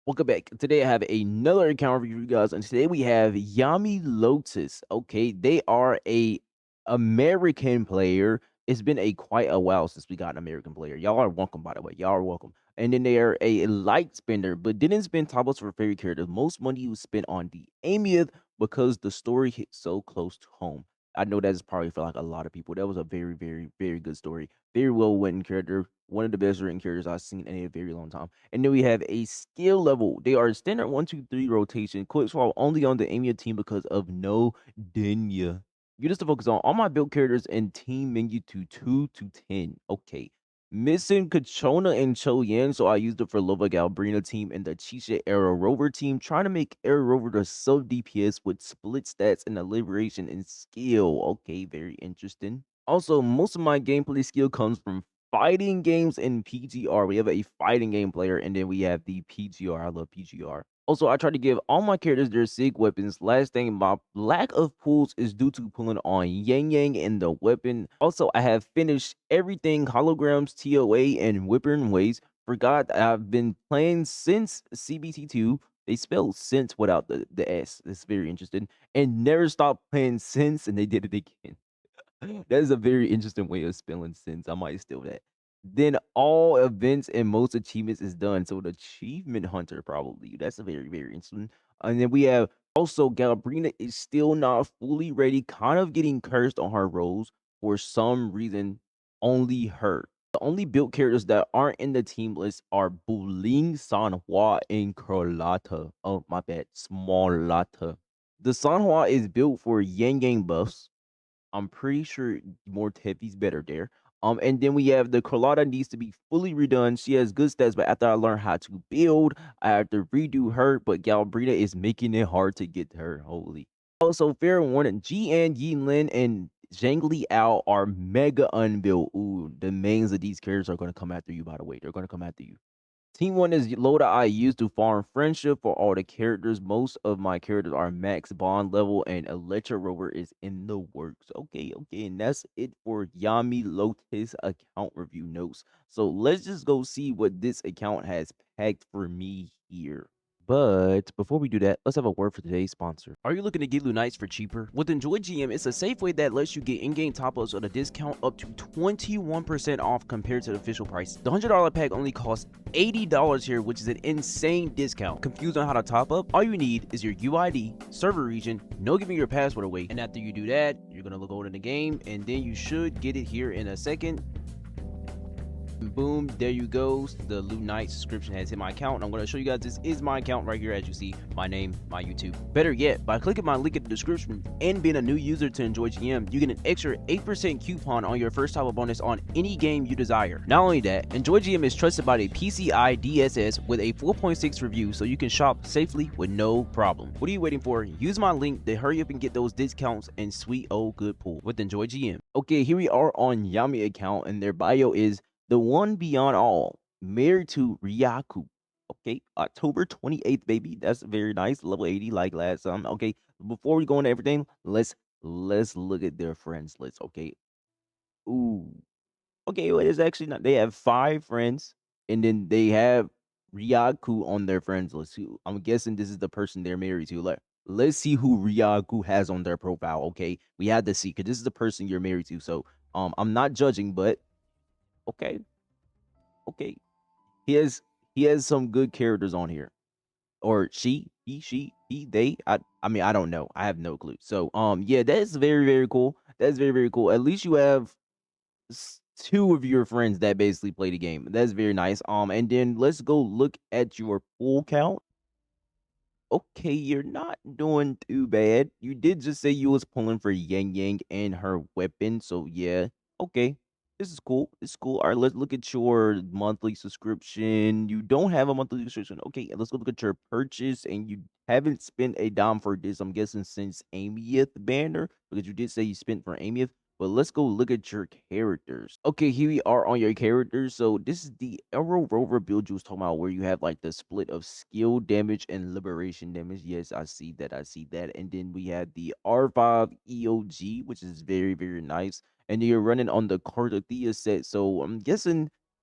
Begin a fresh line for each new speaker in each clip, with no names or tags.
Welcome back. Today I have another account review for you guys, and today we have Yami Lotus. Okay, they are a American player. It's been quite a while since we got an American player. Y'all are welcome, by the way. Y'all are welcome. And then they are a light spender, but didn't spend top for fairy characters. Most money was spent on the Aemeath because the story hit so close to home. I know that's probably for like a lot of people. That was a very, very, very good story. Very well written character. One of the best written characters I've seen in a very long time. And then we have a skill level. They are standard 1, 2, 3 rotation. Quick swap only on the Aemeath team because of no Dinya. You just to focus on all my build characters and team menu to 2 to 10. Okay. Missing Kachona and Cho Yan, so I used it for Lova Galbrina team and the Chisha Arrow Rover team, trying to make Arrow Rover the sub DPS with split stats and a liberation and skill. Okay, very interesting. Also, most of my gameplay skill comes from fighting games in PGR. We have a fighting game player, and then we have the PGR. I love PGR. Also, I try to give all my characters their sig weapons. Last thing, my lack of pulls is due to pulling on Yang Yang and the weapon. Also, I have finished everything holograms, TOA, and Wutheringwaves. Forgot I've been playing since CBT2. They spelled since without the S. It's very interesting. And never stopped playing since, and they did it again. That is a very interesting way of spelling since. I might steal that. Then all events and most achievements is done. So the achievement hunter probably. That's a very, very interesting. And then we have also Galbrina is still not fully ready, kind of getting cursed on her roles for some reason. Only her. The only built characters that aren't in the team list are Buling, Sanhua, and Krolata. Oh, my bad. Smallata. The Sanhua is built for Yang Yang buffs. I'm pretty sure more Tefi's better there. And then we have the Carlotta needs to be fully redone. She has good stats, but after I learned how to build, I have to redo her. But Galbrina is making it hard to get her. Holy. Also, fair warning, GN, Yinlin, and Zhangli Ao are mega unbuilt. Ooh, the mains of these characters are going to come after you, by the way. They're going to come after you. Team 1 is Loda I use to farm friendship for all the characters. Most of my characters are max bond level, and Electra Rover is in the works. Okay, and that's it for Yami Lotus account review notes. So let's just go see what this account has packed for me here. But before we do that, let's have a word for today's sponsor. Are you looking to get Lynae for cheaper? With Enjoy GM, it's a safe way that lets you get in-game top-ups at a discount up to 21% off compared to the official price. The $100 pack only costs $80 here, which is an insane discount. Confused on how to top up? All you need is your UID, server region, no giving your password away. And after you do that, you're gonna look over in the game, and then you should get it here in a second. Boom, there you go. The Lynae subscription has hit my account. I'm going to show you guys this is my account right here. As you see, my name, my YouTube. Better yet, by clicking my link in the description and being a new user to Enjoy GM, you get an extra 8% coupon on your first top bonus on any game you desire. Not only that, Enjoy GM is trusted by the PCI DSS with a 4.6 review, so you can shop safely with no problem. What are you waiting for? Use my link to hurry up and get those discounts and sweet old good pull with Enjoy GM. Okay, here we are on Yami account, and their bio is the one beyond all, married to Ryaku. Okay, October 28th, baby. That's very nice. Level 80, like last time. Okay, before we go into everything, let's look at their friends list. Okay. Ooh. Okay, well, it's actually not. They have 5 friends, and then they have Ryaku on their friends list. I'm guessing this is the person they're married to. Let's see who Ryaku has on their profile. Okay, we had to see because this is the person you're married to. So, I'm not judging, but okay, okay. He has he has some good characters on here. Or she, he, they. I mean, I don't know. I have no clue. So yeah, that's very, very cool. That's very, very cool. At least you have 2 of your friends that basically play the game. That's very nice. And then let's go look at your full count. Okay, you're not doing too bad. You did just say you was pulling for Yang Yang and her weapon, so yeah. Okay. This is cool. It's cool. All right, let's look at your monthly subscription. You don't have a monthly subscription. Okay, let's go look at your purchase, and you haven't spent a dime for this, I'm guessing, since Aemeath banner, because you did say you spent for Aemeath. But let's go look at your characters. Okay, here we are on your characters. So this is the Arrow Rover build you was talking about, where you have like the split of skill damage and liberation damage. Yes, I see that. I see that. And then we have the R5 EOG, which is very, very nice. And you're running on the Cardothea set. So I'm guessing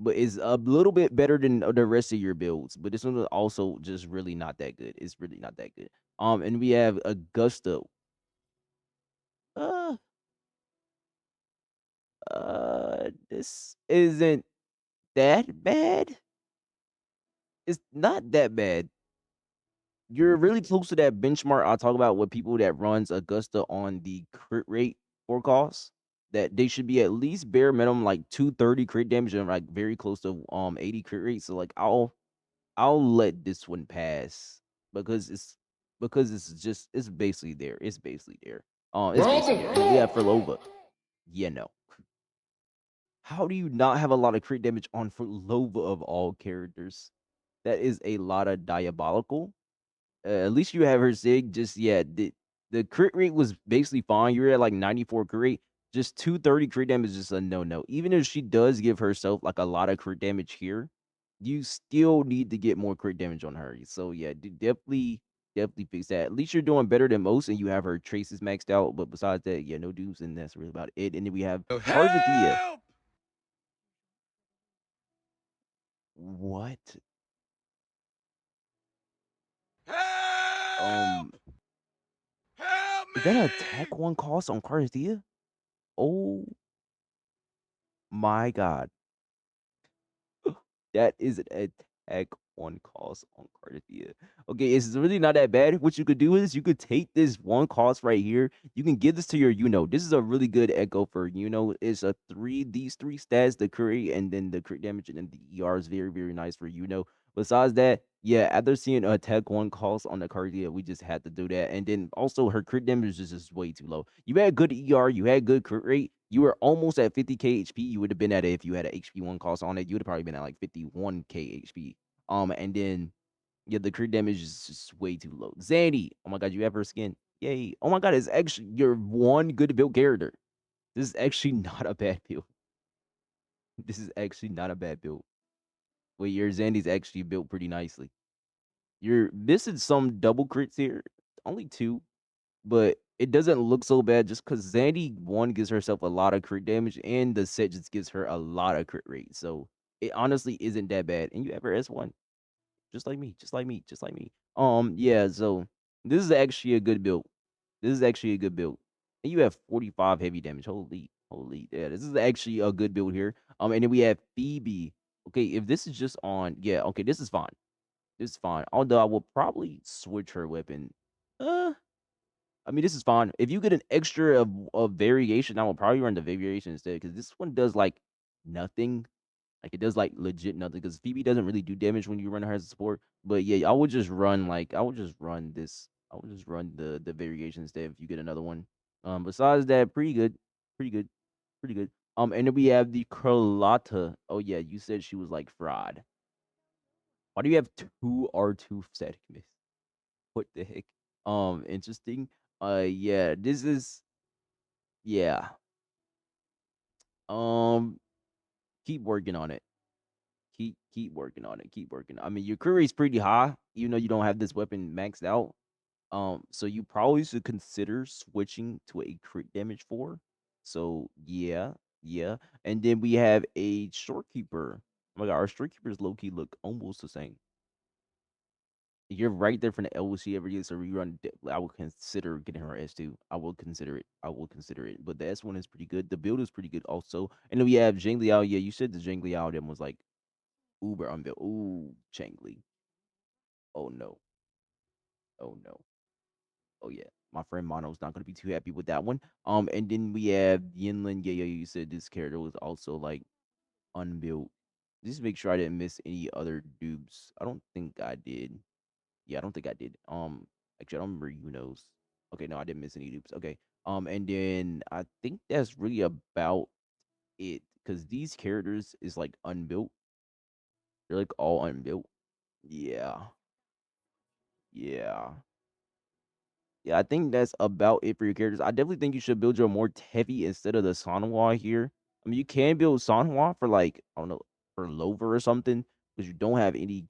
but it's a little bit better than the rest of your builds. But this one is also just really not that good. It's really not that good. And we have Augusta. Uh, this isn't that bad. It's not that bad. You're really close to that benchmark I talk about with people that runs Augusta on the crit rate forecast. That they should be at least bare minimum like 230 crit damage and like very close to 80 crit rate. So like I'll let this one pass because it's just it's basically there. It's basically there. It's basically there. And then we have Phrolova. Yeah, no. How do you not have a lot of crit damage on Phrolova of all characters? That is a lot of diabolical. At least you have her Sig. Just yeah, the crit rate was basically fine. You're at like 94 crit rate. Just 230 crit damage is just a no. Even if she does give herself like a lot of crit damage here, you still need to get more crit damage on her. So yeah, definitely fix that. At least you're doing better than most, and you have her traces maxed out. But besides that, yeah, no dupes, and that's really about it. And then we have Karzathea.
Help!
What?
Help!
Um,
Help
is that an
me!
attack one cost on Karzathea? Oh my god. That is an attack on cost on Cardiffia. Okay, it's really not that bad. What you could do is you could take this one cost right here. You can give this to your This is a really good echo for It's a these three stats, the curry and then the crit damage and then the ER is very, very nice for Besides that, yeah, after seeing attack one cost on the Cardia, we just had to do that. And then also her crit damage is just way too low. You had good ER, you had good crit rate, you were almost at 50k HP. You would have been at it if you had an HP one cost on it. You would have probably been at like 51k HP. And then yeah, the crit damage is just way too low. Zandy, oh my god, you have her skin. Yay. Oh my god, it's actually your one good build character. This is actually not a bad build. This is actually not a bad build. Wait, your Zandy's actually built pretty nicely. You're missing some double crits here. Only two, but it doesn't look so bad just because Zandy one gives herself a lot of crit damage and the set just gives her a lot of crit rate. So it honestly isn't that bad. And you have her S1, just like me, just like me, just like me. Yeah, so this is actually a good build. This is actually a good build. And you have 45 heavy damage. Holy, yeah, this is actually a good build here. And then we have Phoebe. Okay, if this is just on, yeah, okay, this is fine. This is fine. Although I will probably switch her weapon. Uh, I mean, this is fine. If you get an extra of variation, I will probably run the variation instead because this one does like nothing. Like it does like legit nothing because Phoebe doesn't really do damage when you run her as a support. But yeah, I would just run this. I would just run the variation instead if you get another one. Besides that, pretty good, pretty good, pretty good. And then we have the Carlotta. Oh yeah, you said she was like fraud. Why do you have two R2 static miss? What the heck? Interesting. Yeah, this is yeah. Um, keep working on it. Keep working on it. Keep working. I mean, your career is pretty high, even though you don't have this weapon maxed out. So you probably should consider switching to a crit damage four. So yeah, yeah. And then we have a shorekeeper. Oh my god, our shorekeepers low key look almost the same. You're right there from the LC every year, so rerun. I will consider getting her S2. I will consider it. I will consider it. But the S1 is pretty good. The build is pretty good also. And then we have Zhang Liao. Yeah, you said the Zhang Liao then was like uber unbuilt. Ooh, Changli. Oh no. Oh no. Oh yeah. My friend Mono's not gonna be too happy with that one. And then we have Yinlin. Yeah, you said this character was also like unbuilt. Just make sure I didn't miss any other dupes. I don't think I did. Yeah, I don't think I did. Actually, I don't remember knows. Okay, no, I didn't miss any dupes. Okay. And then I think that's really about it because these characters is like unbuilt. They're like all unbuilt. Yeah, yeah. Yeah, I think that's about it for your characters. I definitely think you should build your more heavy instead of the Sanhua here. I mean, you can build Sanhua for like I don't know for Lover or something because you don't have any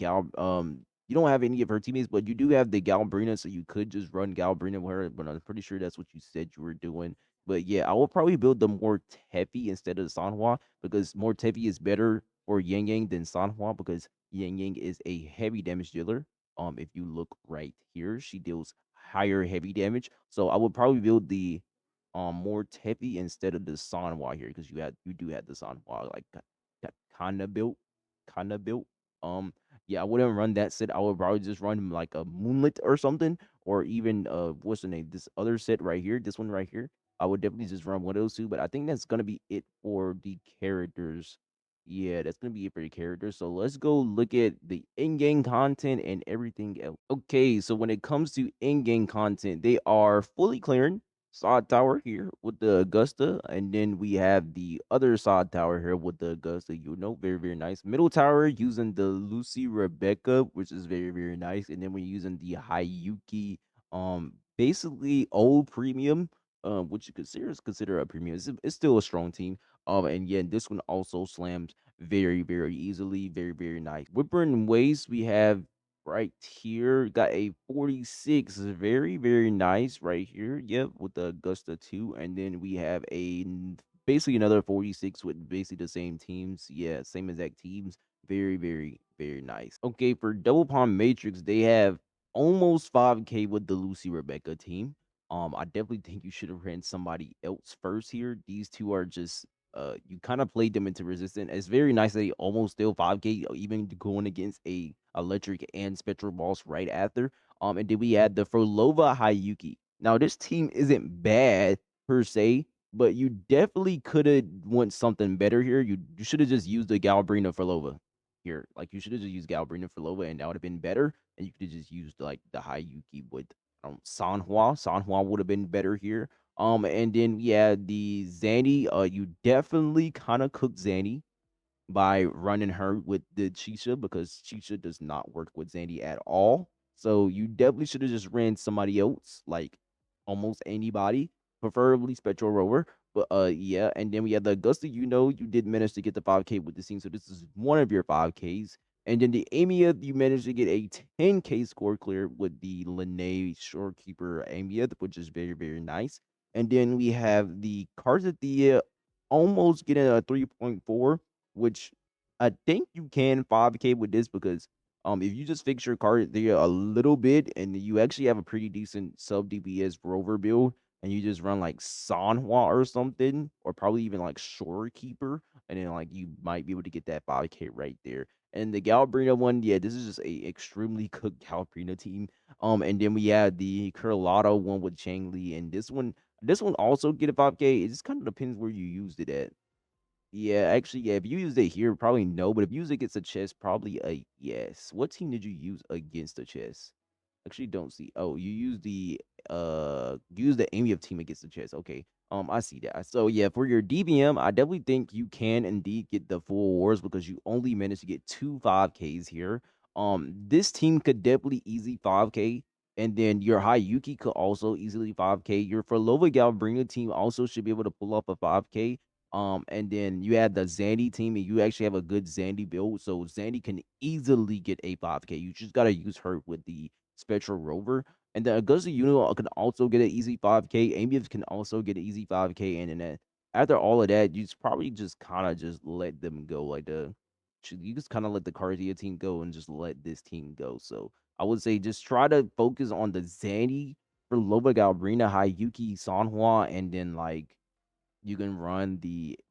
you don't have any of her teammates, but you do have the Galbrina, so you could just run Galbrina with her. But I'm pretty sure that's what you said you were doing. But yeah, I will probably build the more Tefi instead of the Sanhua because more Tefi is better for Yang Yang than Sanhua because Yang Yang is a heavy damage dealer. If you look right here, she deals higher heavy damage. So I would probably build the more heavy instead of the Sanhua here because you do have the Sanhua like kind of built, kind of built. Yeah, I wouldn't run that set. I would probably just run like a Moonlit or something, or even what's the name? This other set right here, this one right here. I would definitely just run one of those two, but I think that's gonna be it for the characters. Yeah, that's gonna be it for the characters. So let's go look at the in-game content and everything else. Okay, so when it comes to in-game content, they are fully clearing side tower here with the Augusta, and then we have the other side tower here with the Augusta. Very very nice. Middle tower using the Lucy Rebecca, which is very very nice, and then we're using the Hiyuki, basically old premium, which you consider a premium. It's still a strong team. And yeah, this one also slams very, very easily. Very, very nice. Wuthering Waves, we have right here. Got a 46. Very, very nice right here. Yep, with the Augusta 2. And then we have basically another 46 with basically the same teams. Yeah, same exact teams. Very, very, very nice. Okay, for Double Palm Matrix, they have almost 5K with the Lucy Rebecca team. I definitely think you should have ran somebody else first here. These two are just you kind of played them into resistance. It's very nice that they almost still 5K, even going against a electric and spectral boss right after. And then we had the Frolova Hiyuki. Now this team isn't bad per se, but you definitely could have went something better here. You should have just used the Galbrina Frolova here. Like you should have just used Galbrina Frolova, and that would have been better. And you could have just used like the Hiyuki with Sanhua. Sanhua would have been better here. And then yeah, the Zanny, you definitely kind of cooked Zanny by running her with the Chisha because Chisha does not work with Zandy at all. So you definitely should have just ran somebody else, like almost anybody, preferably Spectral Rover. But yeah, and then we had the Augusta. You did manage to get the 5K with the scene, so this is one of your 5Ks. And then the Aemeath, you managed to get a 10K score clear with the Lynae shorekeeper Aemeath, which is very, very nice. And then we have the Carzathea almost getting a 3.4, which I think you can 5K with this because if you just fix your card there a little bit and you actually have a pretty decent sub DPS rover build and you just run like Sanhua or something, or probably even like Shorekeeper, and then like you might be able to get that 5K right there. And the Galbrina one, yeah, this is just a extremely cooked Galbrina team. And then we had the Curlado one with Chang Li, and this one also get a 5K. It just kind of depends where you used it at. Yeah, actually, yeah, if you used it here, probably no, but if you use it against a chess, probably a yes. What team did you use against a chess? Actually, don't see. Oh, you use the Aemeath team against the chess. Okay. I see that. So yeah, for your DBM, I definitely think you can indeed get the full wars because you only managed to get two 5Ks here. This team could definitely easy 5K, and then your Hiyuki could also easily 5K. Your Forlova Galbrina team also should be able to pull up a 5K. And then you had the Zandy team, and you actually have a good Zandy build, so Zandy can easily get a 5K. You just gotta use her with the Spectral Rover. And the Augusta Uno can also get an easy 5K. Aemeath can also get an easy 5K. And then after all of that, you just probably just kind of just let them go. You just kind of let the Cardia team go and just let this team go. So I would say just try to focus on the Zandy for Loba Galbrina, Hiyuki, Sanhua, and then like you can run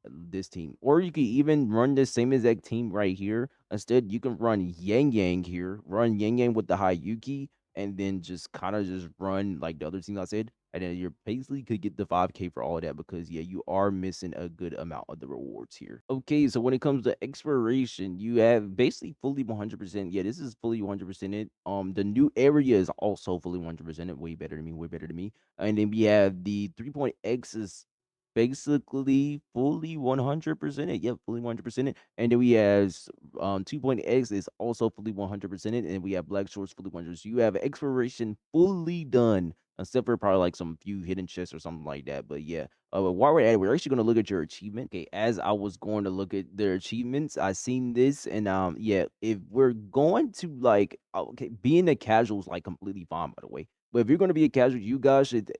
this team, or you can even run the same exact team right here. Instead, you can run Yang Yang here, run Yang Yang with the Hiyuki, and then just kind of just run like the other teams I said, and then you're basically could get the 5K for all of that because yeah, you are missing a good amount of the rewards here. Okay, so when it comes to expiration, you have basically fully 100%. Yeah, this is fully 100% it. The new area is also fully 100% it. Way better than me, way better than me. And then we have the 3 X is basically fully 100% it. Yep, fully 100% it. And then we have 2.x is also fully 100% it. And we have Black Shorts fully 100. So you have exploration fully done, except for probably like some few hidden chests or something like that. But yeah, but while we're at it, we're actually going to look at your achievement. Okay, as I was going to look at their achievements, I seen this, and yeah, if we're going to like, okay, being a casual is like completely fine, by the way. But if you're going to be a casual, you guys should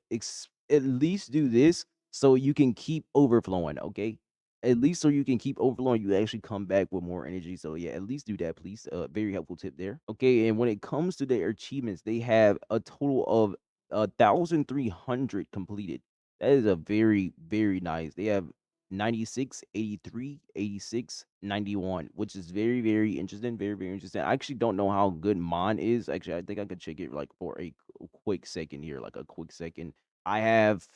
at least do this so you can keep overflowing, okay? at least so you can keep overlord, you actually come back with more energy. So yeah, at least do that, please. Very helpful tip there. Okay, and when it comes to their achievements, they have a total of 1,300 completed. That is a very nice. They have 96, 83, 86, 91, which is very interesting. Very interesting. I actually don't know how good mine is. Actually, I think I could check it like for a quick second here, like a quick second. I have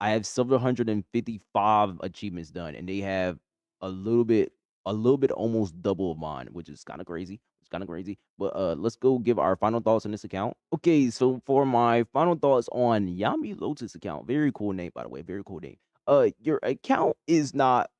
I have 755 achievements done, and they have a little bit almost double of mine, which is kinda crazy. It's kinda crazy. But, let's go give our final thoughts on this account. Okay, so for my final thoughts on Yami Lotus account, very cool name, by the way, very cool name. Your account is not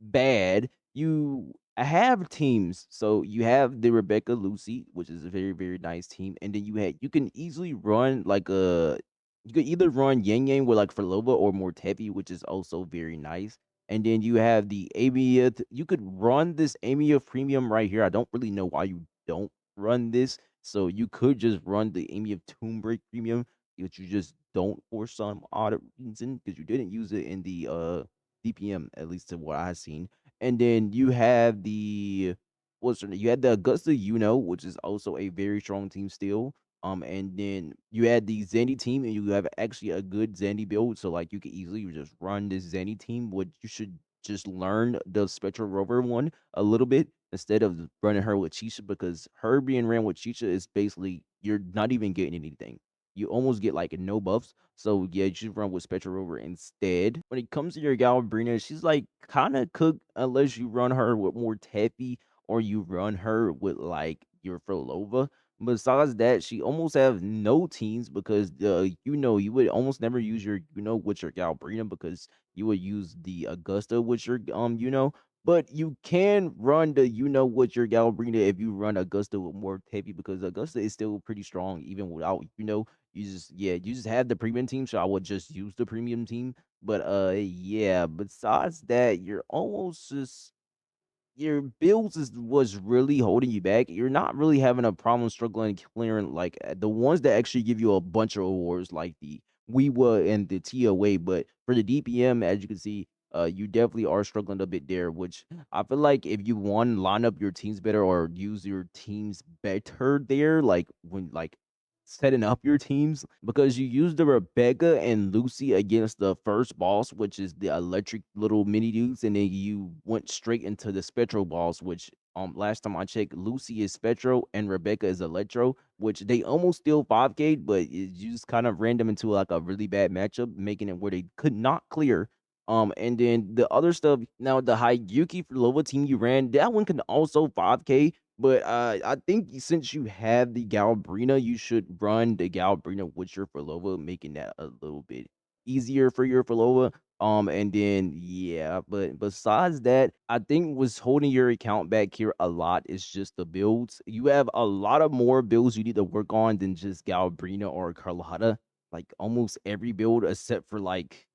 bad. You have teams. So you have the Rebecca Lucy, which is a very nice team, and then you can easily run like a you could either run Yang Yang with like Phrolova or Mortevi, which is also very nice. And then you have the Aemeath. You could run this Aemeath premium right here. I don't really know why you don't run this. So you could just run the Aemeath Tomb Break premium, but you just don't for some odd reason because you didn't use it in the DPM, at least to what I've seen. And then you have the what's her name? You had the Augusta which is also a very strong team still. And then you had the Zandy team, and you have actually a good Zandy build. So like you could easily just run this Zandy team. What you should just learn the Spectral Rover one a little bit instead of running her with Chisha, because her being ran with Chisha is basically you're not even getting anything. You almost get like no buffs. So yeah, you should run with Spectral Rover instead. When it comes to your Galbrina, she's like kind of cooked unless you run her with more Teppy or you run her with like your Frolova. Besides that, she almost have no teams because you would almost never use your with your Galbrina because you would use the Augusta with your but you can run the with your Galbrina if you run Augusta with more Teppy because Augusta is still pretty strong even without you just have the premium team, so I would just use the premium team. But yeah, besides that, you're almost just your bills was really holding you back. You're not really having a problem struggling clearing like the ones that actually give you a bunch of awards, like the WeWa and the TOA. But for the DPM, as you can see, you definitely are struggling a bit there. Which I feel like if you line up your teams better or use your teams better there, like when like setting up your teams because you used the Rebecca and Lucy against the first boss, which is the electric little mini dudes, and then you went straight into the Spectro boss, which last time I checked, Lucy is Spectro and Rebecca is Electro, which they almost still 5K, but you just kind of ran them into like a really bad matchup, making it where they could not clear. And then the other stuff, now the Hiyuki for Lova team you ran, that one can also 5K, but, I think since you have the Galbrina, you should run the Galbrina with your Phrolova, making that a little bit easier for your Phrolova. And then, yeah, but besides that, I think what's holding your account back here a lot is just the builds. You have a lot of more builds you need to work on than just Galbrina or Carlotta. Like, almost every build except for, like,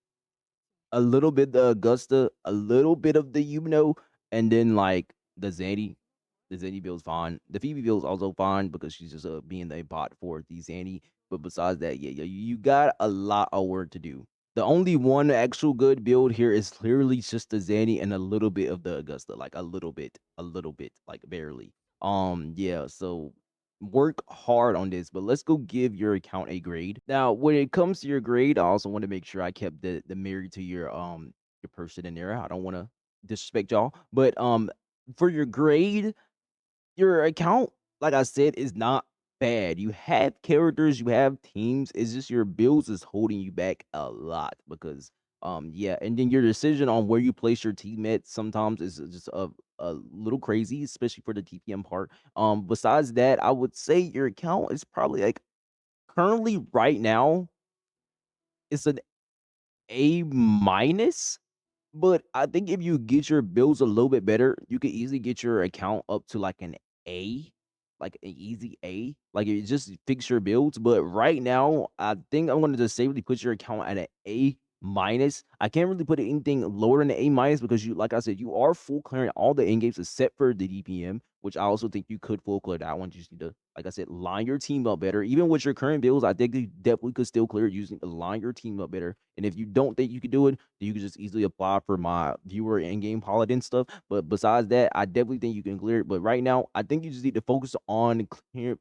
a little bit the Augusta, a little bit of the and then, like, the Zanny. The Zanny build's fine. The Phoebe build's also fine because she's just, being a bot for the Zanny, but besides that, yeah, you got a lot of work to do. The only one actual good build here is clearly just the Zanny and a little bit of the Augusta, like, a little bit, like, barely. Yeah, so work hard on this, but let's go give your account a grade. Now, when it comes to your grade, I also want to make sure I kept the married to your person in there. I don't want to disrespect y'all, but for your grade, your account, like I said, is not bad. You have characters, you have teams. It's just your builds is holding you back a lot because yeah, and then your decision on where you place your teammates sometimes is just a little crazy, especially for the TPM part. Besides that, I would say your account is probably like currently right now it's an A minus. But I think if you get your builds a little bit better, you could easily get your account up to like an A, like an easy A. Like just fix your builds. But right now, I think I'm gonna just safely put your account at an A minus. I can't really put anything lower than the A minus because you, like I said, you are full clearing all the end games except for the DPM, which I also think you could full clear that one. You just need to, like I said, line your team up better. Even with your current builds, I think you definitely could still clear it using line your team up better. And if you don't think you could do it, then you can just easily apply for my viewer end game paladin stuff. But besides that, I definitely think you can clear it. But right now, I think you just need to focus on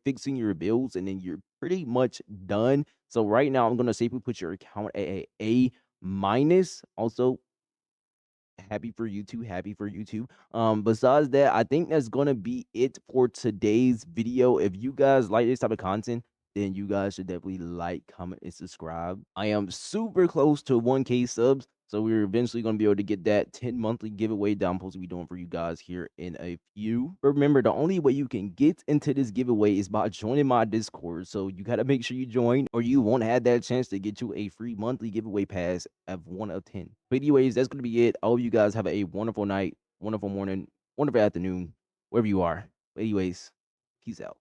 fixing your builds, and then you're pretty much done. So right now, I'm gonna safely put your account at A minus. Also, happy for you too. Happy for you too. Besides that, I think that's gonna be it for today's video. If you guys like this type of content, then you guys should definitely like, comment, and subscribe. I am super close to 1K subs, so we're eventually gonna be able to get that 10 monthly giveaway that I'm supposed to be doing for you guys here in a few. Remember, the only way you can get into this giveaway is by joining my Discord. So you gotta make sure you join, or you won't have that chance to get you a free monthly giveaway pass of 1 of 10. But anyways, that's gonna be it. I hope you guys have a wonderful night, wonderful morning, wonderful afternoon, wherever you are. But anyways, peace out.